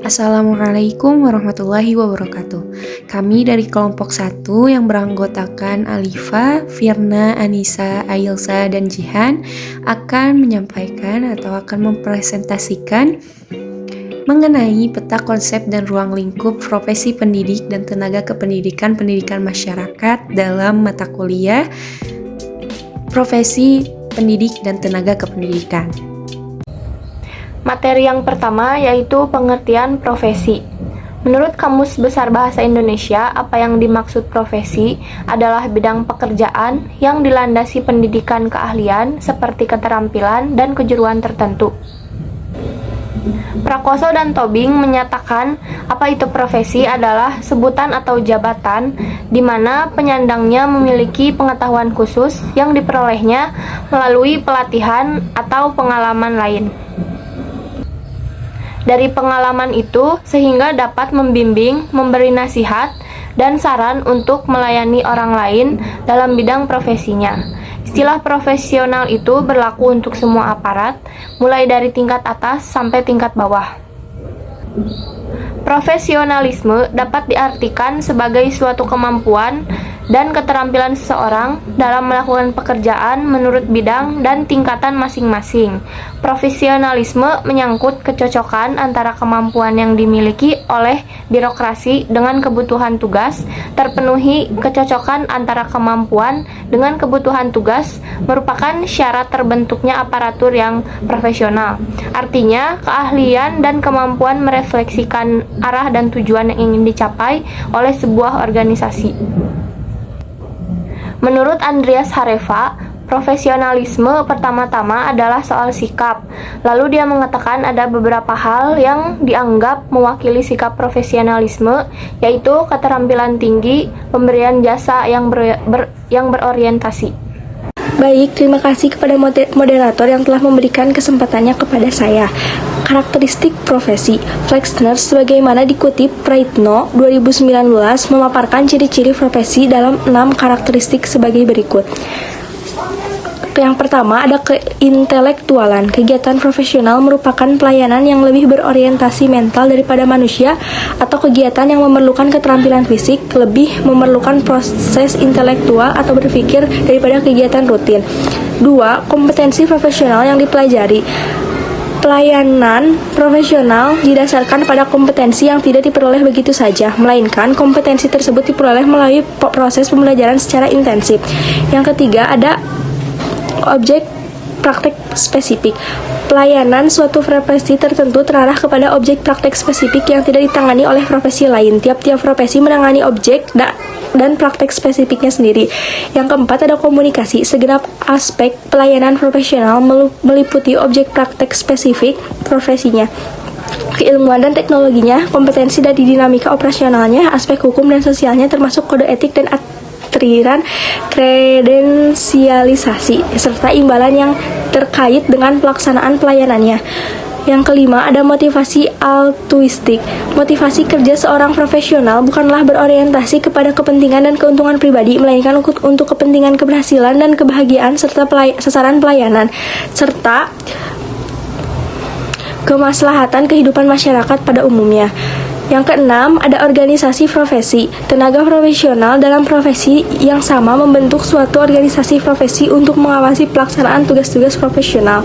Assalamualaikum warahmatullahi wabarakatuh. Kami dari kelompok 1 yang beranggotakan Alifa, Firna, Anissa, Ailsa, dan Jihan akan menyampaikan atau akan mempresentasikan mengenai peta konsep dan ruang lingkup profesi pendidik dan tenaga kependidikan pendidikan masyarakat dalam mata kuliah profesi pendidik dan tenaga kependidikan. Materi yang pertama yaitu pengertian profesi. Menurut Kamus Besar Bahasa Indonesia, apa yang dimaksud profesi adalah bidang pekerjaan yang dilandasi pendidikan keahlian seperti keterampilan dan kejuruan tertentu. Prakoso dan Tobing menyatakan apa itu profesi adalah sebutan atau jabatan di mana penyandangnya memiliki pengetahuan khusus yang diperolehnya melalui pelatihan atau pengalaman lain. Dari pengalaman itu, sehingga dapat membimbing, memberi nasihat, dan saran untuk melayani orang lain dalam bidang profesinya. Istilah profesional itu berlaku untuk semua aparat, mulai dari tingkat atas sampai tingkat bawah. Profesionalisme dapat diartikan sebagai suatu kemampuan dan keterampilan seseorang dalam melakukan pekerjaan menurut bidang dan tingkatan masing-masing. Profesionalisme menyangkut kecocokan antara kemampuan yang dimiliki oleh birokrasi dengan kebutuhan tugas. Terpenuhi kecocokan antara kemampuan dengan kebutuhan tugas merupakan syarat terbentuknya aparatur yang profesional. Artinya, keahlian dan kemampuan merefleksikan arah dan tujuan yang ingin dicapai oleh sebuah organisasi. Menurut Andreas Hareva, profesionalisme pertama-tama adalah soal sikap. Lalu dia mengatakan ada beberapa hal yang dianggap mewakili sikap profesionalisme, yaitu keterampilan tinggi, pemberian jasa yang berorientasi. Baik, terima kasih kepada moderator yang telah memberikan kesempatannya kepada saya. Karakteristik profesi Flexner sebagaimana dikutip Praitno 2019 memaparkan ciri-ciri profesi dalam 6 karakteristik sebagai berikut. Yang pertama ada keintelektualan. Kegiatan profesional merupakan pelayanan yang lebih berorientasi mental daripada manusia atau kegiatan yang memerlukan keterampilan fisik, lebih memerlukan proses intelektual atau berpikir daripada kegiatan rutin. 2. Kompetensi profesional yang dipelajari. Pelayanan profesional didasarkan pada kompetensi yang tidak diperoleh begitu saja, melainkan kompetensi tersebut diperoleh melalui proses pembelajaran secara intensif. Yang ketiga ada objek praktek spesifik. Pelayanan suatu profesi tertentu terarah kepada objek praktek spesifik yang tidak ditangani oleh profesi lain. Tiap-tiap profesi menangani objek dan praktek spesifiknya sendiri. Yang keempat ada komunikasi. Segenap aspek pelayanan profesional meliputi objek praktek spesifik profesinya, keilmuan dan teknologinya, kompetensi dan dinamika operasionalnya, aspek hukum dan sosialnya termasuk kode etik dan aturan kredensialisasi, serta imbalan yang terkait dengan pelaksanaan pelayanannya. Yang kelima, ada motivasi altruistik. Motivasi kerja seorang profesional bukanlah berorientasi kepada kepentingan dan keuntungan pribadi, melainkan untuk kepentingan keberhasilan dan kebahagiaan serta sasaran pelayanan, serta kemaslahatan kehidupan masyarakat pada umumnya. Yang keenam, ada organisasi profesi. Tenaga profesional dalam profesi yang sama membentuk suatu organisasi profesi untuk mengawasi pelaksanaan tugas-tugas profesional.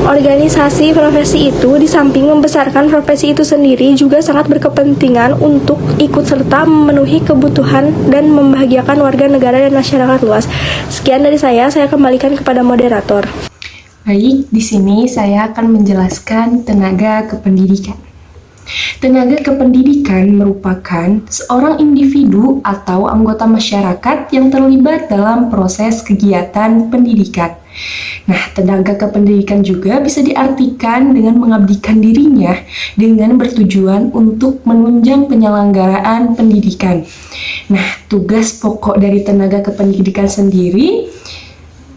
Organisasi profesi itu di samping membesarkan profesi itu sendiri juga sangat berkepentingan untuk ikut serta memenuhi kebutuhan dan membahagiakan warga negara dan masyarakat luas. Sekian dari saya kembalikan kepada moderator. Baik, di sini saya akan menjelaskan tenaga kependidikan. Tenaga kependidikan merupakan seorang individu atau anggota masyarakat yang terlibat dalam proses kegiatan pendidikan. Nah, tenaga kependidikan juga bisa diartikan dengan mengabdikan dirinya dengan bertujuan untuk menunjang penyelenggaraan pendidikan. Nah, tugas pokok dari tenaga kependidikan sendiri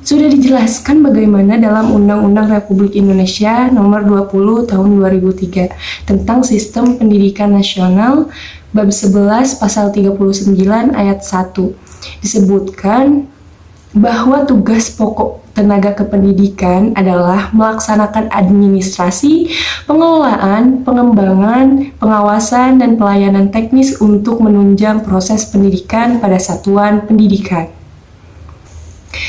sudah dijelaskan bagaimana dalam Undang-Undang Republik Indonesia Nomor 20 Tahun 2003 tentang Sistem Pendidikan Nasional Bab 11 Pasal 39 Ayat 1. Disebutkan bahwa tugas pokok tenaga kependidikan adalah melaksanakan administrasi, pengelolaan, pengembangan, pengawasan, dan pelayanan teknis untuk menunjang proses pendidikan pada satuan pendidikan.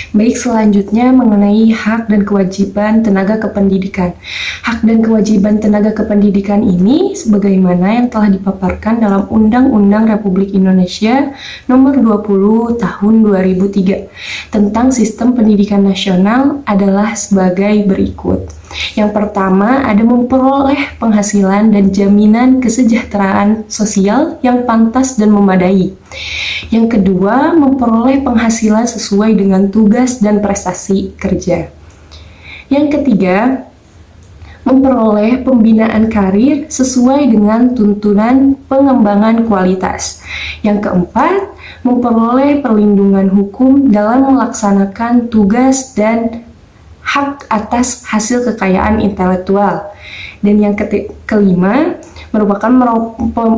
Baik, selanjutnya mengenai hak dan kewajiban tenaga kependidikan. Hak dan kewajiban tenaga kependidikan ini sebagaimana yang telah dipaparkan dalam Undang-Undang Republik Indonesia Nomor 20 Tahun 2003 tentang Sistem Pendidikan Nasional adalah sebagai berikut. Yang pertama, ada memperoleh penghasilan dan jaminan kesejahteraan sosial yang pantas dan memadai. Yang kedua, memperoleh penghasilan sesuai dengan tugas dan prestasi kerja. Yang ketiga, memperoleh pembinaan karir sesuai dengan tuntunan pengembangan kualitas. Yang keempat, memperoleh perlindungan hukum dalam melaksanakan tugas dan hak atas hasil kekayaan intelektual. Dan yang kelima, merupakan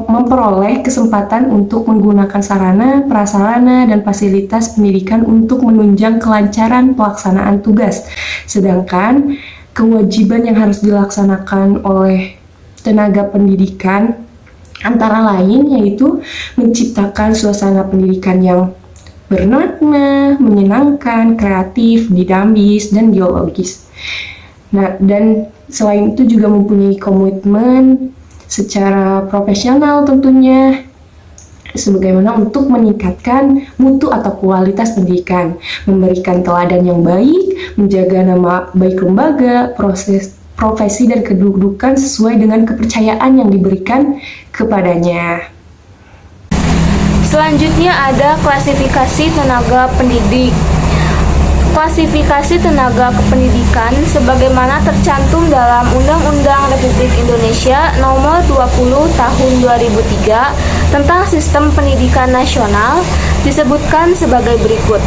memperoleh kesempatan untuk menggunakan sarana, prasarana, dan fasilitas pendidikan untuk menunjang kelancaran pelaksanaan tugas. Sedangkan kewajiban yang harus dilaksanakan oleh tenaga pendidikan antara lain yaitu menciptakan suasana pendidikan yang bermakna, menyenangkan, kreatif, dinamis, dan geologis. Nah, dan selain itu juga mempunyai komitmen secara profesional tentunya sebagaimana untuk meningkatkan mutu atau kualitas pendidikan, memberikan teladan yang baik, menjaga nama baik lembaga, profesi dan kedudukan sesuai dengan kepercayaan yang diberikan kepadanya. Selanjutnya ada klasifikasi tenaga pendidik. Klasifikasi tenaga kependidikan sebagaimana tercantum dalam Undang-Undang Republik Indonesia Nomor 20 Tahun 2003 tentang Sistem Pendidikan Nasional disebutkan sebagai berikut.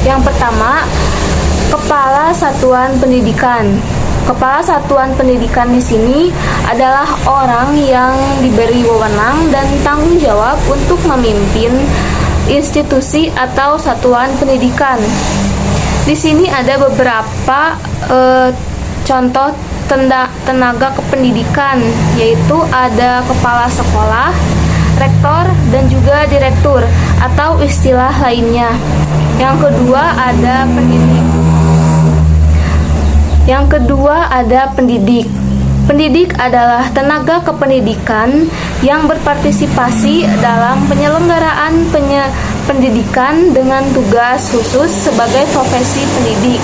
Yang pertama, Kepala Satuan Pendidikan. Kepala Satuan Pendidikan di sini adalah orang yang diberi wewenang dan tanggung jawab untuk memimpin institusi atau satuan pendidikan. Di sini ada beberapa contoh tenaga kependidikan, yaitu ada kepala sekolah, rektor, dan juga direktur atau istilah lainnya. Yang kedua ada pendidik. Pendidik adalah tenaga kependidikan yang berpartisipasi dalam penyelenggaraan pendidikan dengan tugas khusus sebagai profesi pendidik.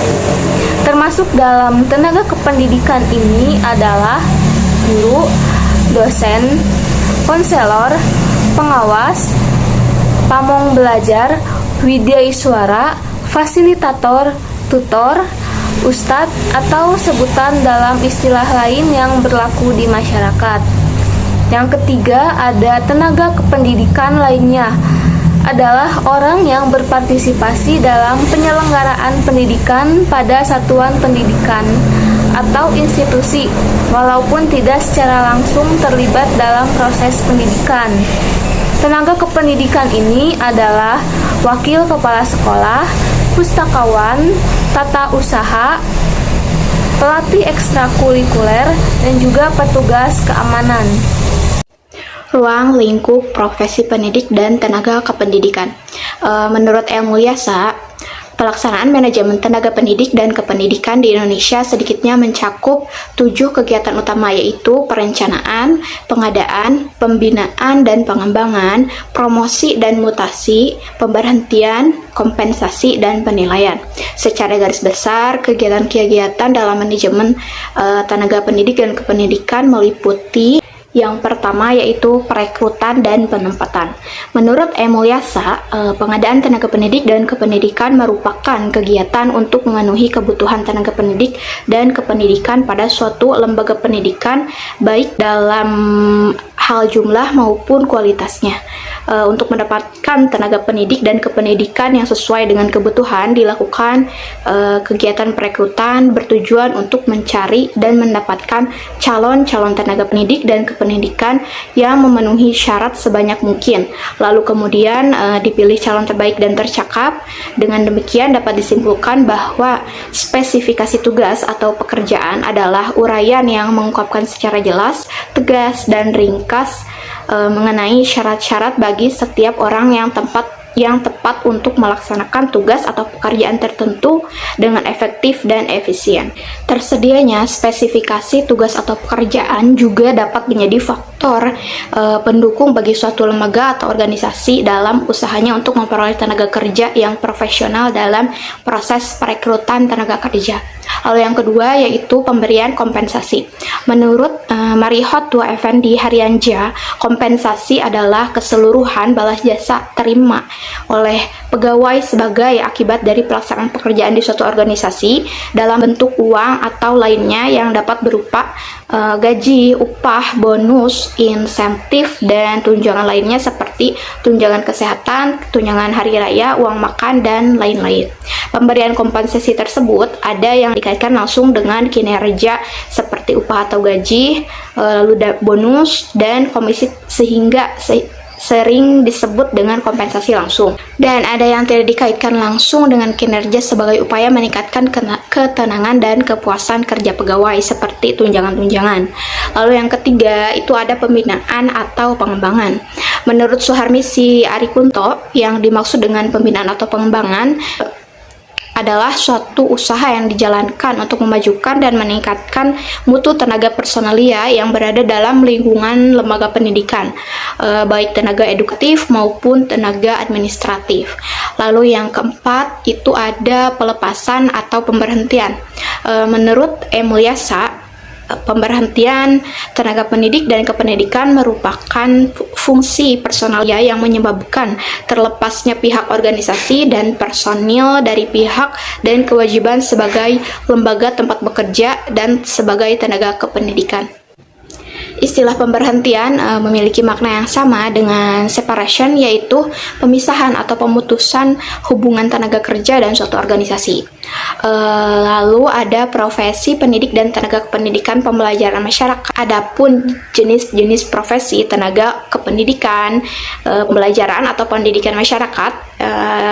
Termasuk dalam tenaga kependidikan ini adalah guru, dosen, konselor, pengawas, pamong belajar, widyaswara, fasilitator, tutor, ustadz, atau sebutan dalam istilah lain yang berlaku di masyarakat. Yang ketiga, ada tenaga kependidikan lainnya, adalah orang yang berpartisipasi dalam penyelenggaraan pendidikan pada satuan pendidikan atau institusi, walaupun tidak secara langsung terlibat dalam proses pendidikan. Tenaga kependidikan ini adalah wakil kepala sekolah, pustakawan, tata usaha, pelatih ekstrakurikuler, dan juga petugas keamanan. Ruang lingkup profesi pendidik dan tenaga kependidikan. Menurut El Mulyasa, pelaksanaan manajemen tenaga pendidik dan kependidikan di Indonesia sedikitnya mencakup 7 kegiatan utama, yaitu perencanaan, pengadaan, pembinaan dan pengembangan, promosi dan mutasi, pemberhentian, kompensasi, dan penilaian. Secara garis besar, kegiatan-kegiatan dalam manajemen tenaga pendidik dan kependidikan meliputi yang pertama yaitu perekrutan dan penempatan. Menurut M. Mulyasa, pengadaan tenaga pendidik dan kependidikan merupakan kegiatan untuk memenuhi kebutuhan tenaga pendidik dan kependidikan pada suatu lembaga pendidikan, baik dalam hal jumlah maupun kualitasnya. Untuk mendapatkan tenaga pendidik dan kependidikan yang sesuai dengan kebutuhan, dilakukan kegiatan perekrutan bertujuan untuk mencari dan mendapatkan calon-calon tenaga pendidik dan kependidikan yang memenuhi syarat sebanyak mungkin. Lalu kemudian dipilih calon terbaik dan tercakap. Dengan demikian dapat disimpulkan bahwa spesifikasi tugas atau pekerjaan adalah uraian yang mengungkapkan secara jelas, tegas, dan ringkas mengenai syarat-syarat bagi setiap orang yang tepat untuk melaksanakan tugas atau pekerjaan tertentu dengan efektif dan efisien. Tersedianya spesifikasi tugas atau pekerjaan juga dapat menjadi faktor pendukung bagi suatu lembaga atau organisasi dalam usahanya untuk memperoleh tenaga kerja yang profesional dalam proses perekrutan tenaga kerja. Lalu yang kedua yaitu pemberian kompensasi. Menurut Marihot Tua Effendi Haryanja, kompensasi adalah keseluruhan balas jasa terima oleh pegawai sebagai akibat dari pelaksanaan pekerjaan di suatu organisasi dalam bentuk uang atau lainnya yang dapat berupa gaji, upah, bonus, insentif, dan tunjangan lainnya seperti tunjangan kesehatan, tunjangan hari raya, uang makan, dan lain-lain. Pemberian kompensasi tersebut ada yang dikaitkan langsung dengan kinerja seperti upah atau gaji, lalu bonus, dan komisi sehingga sering disebut dengan kompensasi langsung. Dan ada yang tidak dikaitkan langsung dengan kinerja sebagai upaya meningkatkan ketenangan dan kepuasan kerja pegawai seperti tunjangan-tunjangan. Lalu yang ketiga itu ada pembinaan atau pengembangan. Menurut Suharmisi Arikunto, yang dimaksud dengan pembinaan atau pengembangan adalah suatu usaha yang dijalankan untuk memajukan dan meningkatkan mutu tenaga personalia yang berada dalam lingkungan lembaga pendidikan, baik tenaga edukatif maupun tenaga administratif. Lalu yang keempat itu ada pelepasan atau pemberhentian. Menurut E. Mulyasa, pemberhentian tenaga pendidik dan kependidikan merupakan fungsi personalia yang menyebabkan terlepasnya pihak organisasi dan personil dari pihak dan kewajiban sebagai lembaga tempat bekerja dan sebagai tenaga kependidikan. Istilah pemberhentian memiliki makna yang sama dengan separation, yaitu pemisahan atau pemutusan hubungan tenaga kerja dan suatu organisasi. Lalu ada profesi pendidik dan tenaga kependidikan pembelajaran masyarakat. Adapun jenis-jenis profesi tenaga kependidikan pembelajaran atau pendidikan masyarakat,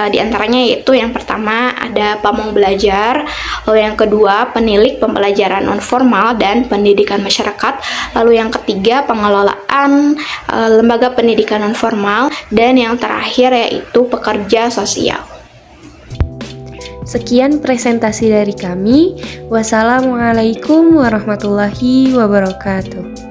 diantaranya yaitu yang pertama ada pamong belajar, lalu yang kedua penilik pembelajaran non formal dan pendidikan masyarakat, lalu yang ketiga pengelolaan lembaga pendidikan non formal, dan yang terakhir yaitu pekerja sosial. Sekian presentasi dari kami. Wassalamualaikum warahmatullahi wabarakatuh.